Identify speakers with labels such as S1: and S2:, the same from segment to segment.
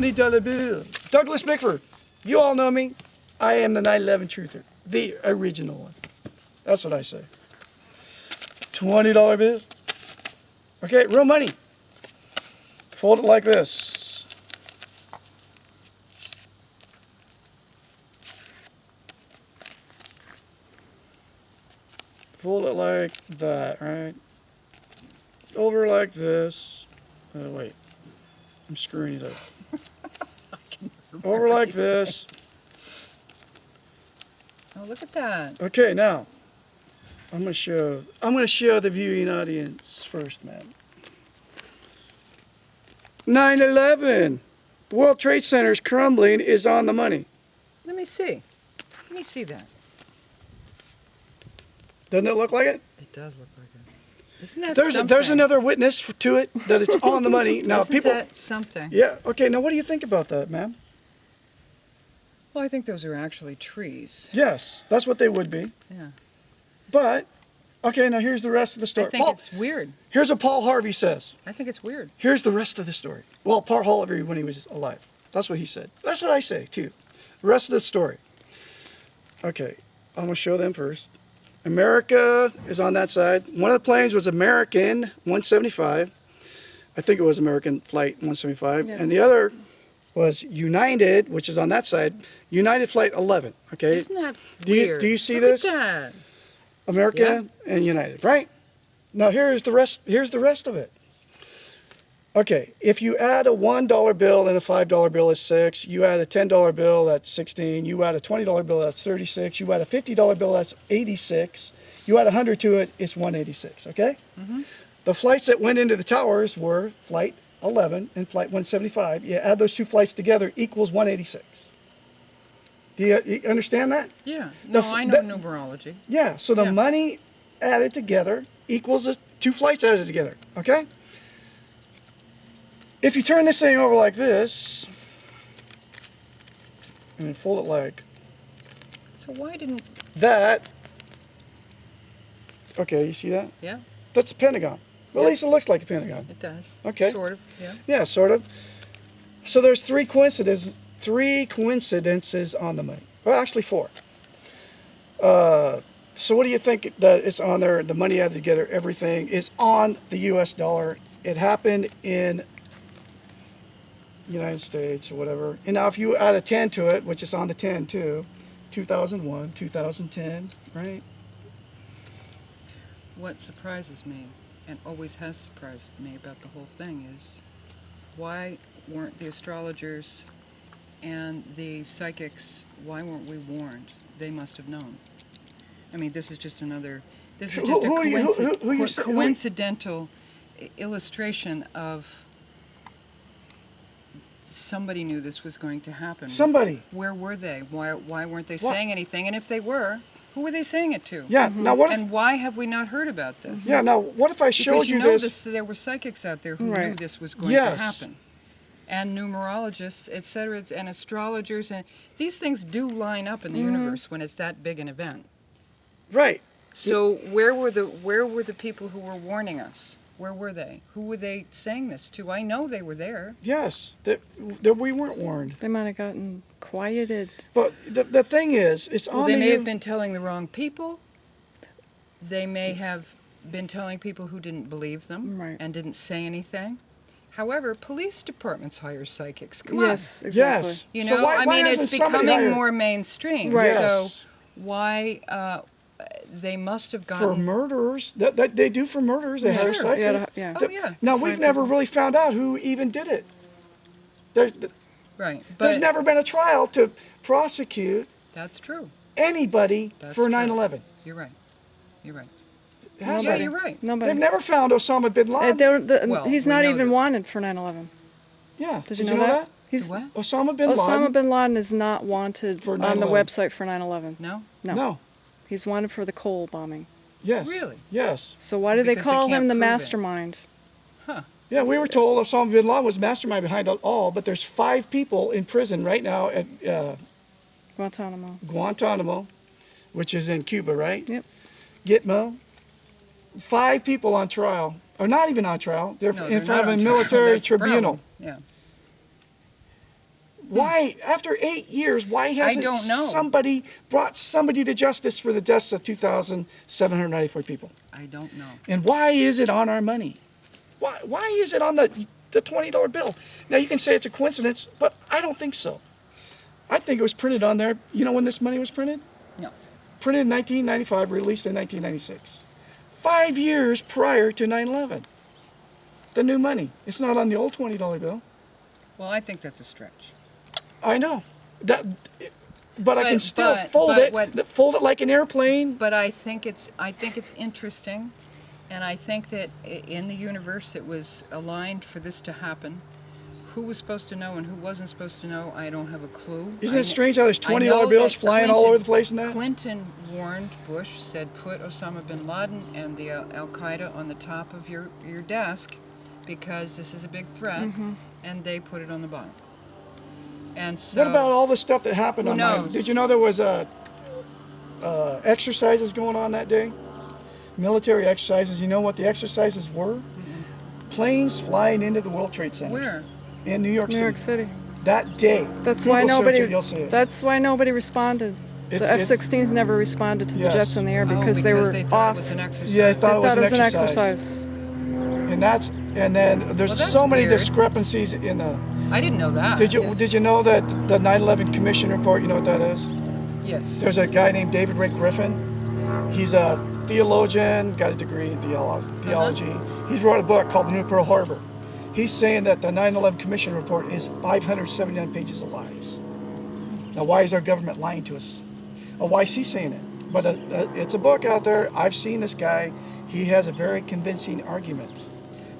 S1: $20 bill. Douglas Bickford. You all know me. I am the 9/11 truther. The original one. That's what I say. $20 bill. Okay, real money. Fold it like this. Fold it like that, right? Over like this. Wait. I'm screwing it up. Over like this.
S2: Oh, look at that.
S1: Okay, now I'm gonna show the viewing audience first, man. 9/11. The World Trade Center is crumbling is on the money.
S2: Let me see. Let me see that.
S1: Doesn't it look like it?
S2: It does look like it. Isn't that something?
S1: There's another witness to it that it's on the money. Now
S2: Isn't
S1: people.
S2: that something?
S1: Yeah. Okay. Now what do you think about that, man?
S2: Well, I think those are actually trees.
S1: Yes, that's what they would be.
S2: Yeah.
S1: But okay, now here's the rest of the story.
S2: I think it's weird.
S1: Here's what Paul Harvey says.
S2: I think it's weird.
S1: Here's the rest of the story. Well, Paul Harvey when he was alive. That's what he said. That's what I say too. The rest of the story. Okay, I'm gonna show them first. America is on that side. One of the planes was American 175. I think it was American Flight 175.
S3: Yes.
S1: And the other was United, which is on that side. United Flight 11. Okay.
S2: Isn't that weird?
S1: Do you see
S2: Look
S1: this?
S2: At that.
S1: America and United, right? Now here's the rest. Here's the rest of it. Okay, if you add a $1 bill and a $5 bill is 6, you add a $10 bill, that's 16, you add a $20 bill, that's 36, you add a $50 bill, that's 86, you add 100 to it, it's 186, okay?
S2: Mm-hmm.
S1: The flights that went into the towers were Flight 11 and Flight 175. You add those two flights together equals 186. Do you understand that?
S2: Yeah. No, I know numerology.
S1: Yeah, so the money added together equals the two flights added together, okay? If you turn this thing over like this, and fold it like
S2: So why didn't...
S1: that, okay, you see that?
S2: Yeah,
S1: That's a pentagon. Well, at least it looks like a pentagon.
S2: it does.
S1: Okay.
S2: Sort of, yeah.
S1: Yeah, sort of. So there's three coincidences on the money. Well, actually four. So what do you think that it's on there? The money added together, everything is on the U.S. dollar. It happened in United States or whatever. And now if you add a 10 to it, which is on the 10 too, 2001, 2010, right?
S2: What surprises me, and always has surprised me about the whole thing, is why weren't the astrologers and the psychics, why weren't we warned? They must have known. I mean, this is just another, this is just a coincidental illustration of somebody knew this was going to happen.
S1: Somebody.
S2: Where were they? Why weren't they saying anything? And if they were, who were they saying it to?
S1: Yeah. Now what?
S2: And why have we not heard about this?
S1: Yeah. Now what if I showed
S2: Because
S1: you
S2: know
S1: this?
S2: there were psychics out there who knew this was going
S1: Yes.
S2: to happen, and numerologists, etc., and astrologers, and these things do line up in the universe when it's that big an event.
S1: Right.
S2: So where were the people who were warning us? Where were they? Who were they saying this to? I know they were there.
S1: Yes. That we weren't warned.
S3: They might have gotten quieted.
S1: But the thing is, it's on
S2: They
S1: the
S2: may have been telling the wrong people. They may have been telling people who didn't believe them and didn't say anything. However, police departments hire psychics. Come on.
S3: Yes, exactly.
S1: Yes.
S2: You
S1: So
S2: know,
S1: why
S2: I mean,
S1: hasn't
S2: it's
S1: somebody
S2: becoming
S1: hired-
S2: more mainstream.
S3: Right.
S1: Yes.
S2: So why they must have
S1: For
S2: gotten...
S1: murderers, that they do for murderers. They hire
S2: Sure.
S1: psychics.
S3: Yeah.
S2: Oh, yeah.
S1: Now we've never really found out who even did it.
S2: Right.
S1: There's
S2: But
S1: never been a trial to prosecute
S2: that's true.
S1: anybody
S2: That's
S1: for
S2: true.
S1: 9/11.
S2: You're right. You're right.
S1: Has
S2: Yeah,
S1: there?
S2: you're right.
S3: Nobody.
S1: They've never found Osama bin Laden.
S2: Well,
S3: he's
S2: we
S3: not
S2: know
S3: even
S2: that-
S3: wanted for 9/11.
S1: Yeah.
S3: Did you know that? He's,
S2: What?
S1: Osama bin
S3: Osama
S1: Laden.
S3: bin Laden is not wanted
S1: For
S3: on the
S1: 9/11.
S3: website for 9/11.
S2: No?
S3: No.
S1: No.
S3: He's wanted for the Cole bombing.
S1: Yes.
S2: Really?
S1: Yes.
S3: So why do they
S2: Because they
S3: call
S2: can't
S3: him the
S2: prove it.
S3: mastermind?
S1: Yeah, we were told Osama bin Laden was mastermind behind it all, but there's 5 people in prison right now at
S3: Guantanamo.
S1: Guantanamo, which is in Cuba, right?
S3: Yep.
S1: Gitmo. 5 people on trial, or not even on trial. They're
S2: No,
S1: in
S2: they're
S1: front
S2: not
S1: of a
S2: on trial.
S1: military
S2: That's the
S1: tribunal.
S2: problem. Yeah.
S1: Why, after 8 years, why hasn't
S2: don't know.
S1: somebody brought somebody to justice for the deaths of 2,794 people?
S2: I don't know.
S1: And why is it on our money? Why is it on the $20 bill? Now, you can say it's a coincidence, but I don't think so. I think it was printed on there. You know when this money was printed?
S2: No.
S1: Printed in 1995, released in 1996. 5 years prior to 9/11. The new money. It's not on the old $20 bill.
S2: Well, I think that's a stretch.
S1: I know. But I can still
S2: but
S1: fold it like an airplane.
S2: But I think it's interesting, and I think that in the universe it was aligned for this to happen. Who was supposed to know and who wasn't supposed to know, I don't have a clue.
S1: Isn't it strange how there's
S2: I know
S1: $20 bills
S2: that
S1: flying all over the place in that?
S2: Clinton warned Bush, said put Osama bin Laden and the Al-Qaeda on the top of your desk because this is a big threat, and they put it on the bottom. And so,
S1: What about all the stuff that happened
S2: who
S1: on
S2: knows?
S1: Did you know there was exercises going on that day? Military exercises. You know what the exercises were? Planes flying into the World Trade Centers.
S2: Where?
S1: In New York
S3: New
S1: City.
S3: York City.
S1: That day.
S3: That's
S1: Google
S3: why
S1: search
S3: nobody.
S1: it, you'll see it.
S3: That's why nobody responded.
S1: It's-
S3: The F-16s never responded to the
S1: Yes.
S3: jets in the air because they were
S2: thought
S3: off.
S2: it was an exercise.
S1: Yeah, I thought it was
S3: That
S1: an
S3: was an
S1: exercise.
S3: exercise.
S1: And then there's
S2: Well, that's
S1: so many
S2: weird.
S1: discrepancies in the.
S2: I didn't know that.
S1: Did you know that the 9/11 Commission report? You know what that is?
S2: Yes.
S1: There's a guy named David Ray Griffin. He's a theologian, got a degree in theology. He's wrote a book called The New Pearl Harbor. He's saying that the 9/11 Commission report is 579 pages of lies. Now, why is our government lying to us? Why is he saying it? But it's a book out there. I've seen this guy. He has a very convincing argument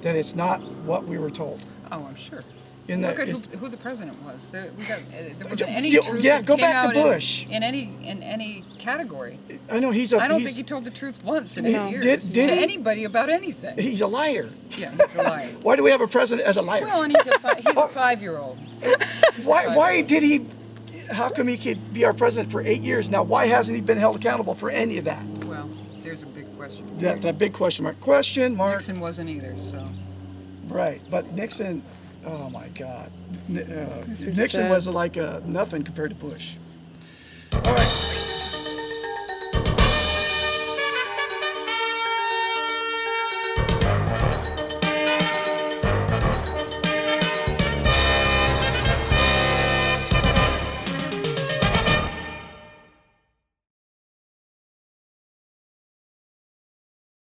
S1: that it's not what we were told.
S2: Oh, I'm sure.
S1: Look
S2: Look at who the president was. There wasn't any truth
S1: yeah,
S2: that
S1: go
S2: came
S1: back to
S2: out
S1: Bush.
S2: in any category.
S1: I know
S2: I don't think he told the truth once in 8 years
S1: Did
S2: to
S1: he?
S2: anybody about anything.
S1: He's a liar.
S2: Yeah, he's a liar.
S1: Why do we have a president as a liar?
S2: Well, and he's a 5-year-old.
S1: Why did he? How come he could be our president for 8 years now? Why hasn't he been held accountable for any of that?
S2: Well, there's a big question.
S1: That big question mark. Question mark.
S2: Nixon wasn't either, so.
S1: Right, but Nixon. Oh my God,
S3: This is
S1: Nixon
S3: bad.
S1: was like nothing compared to Bush. All right.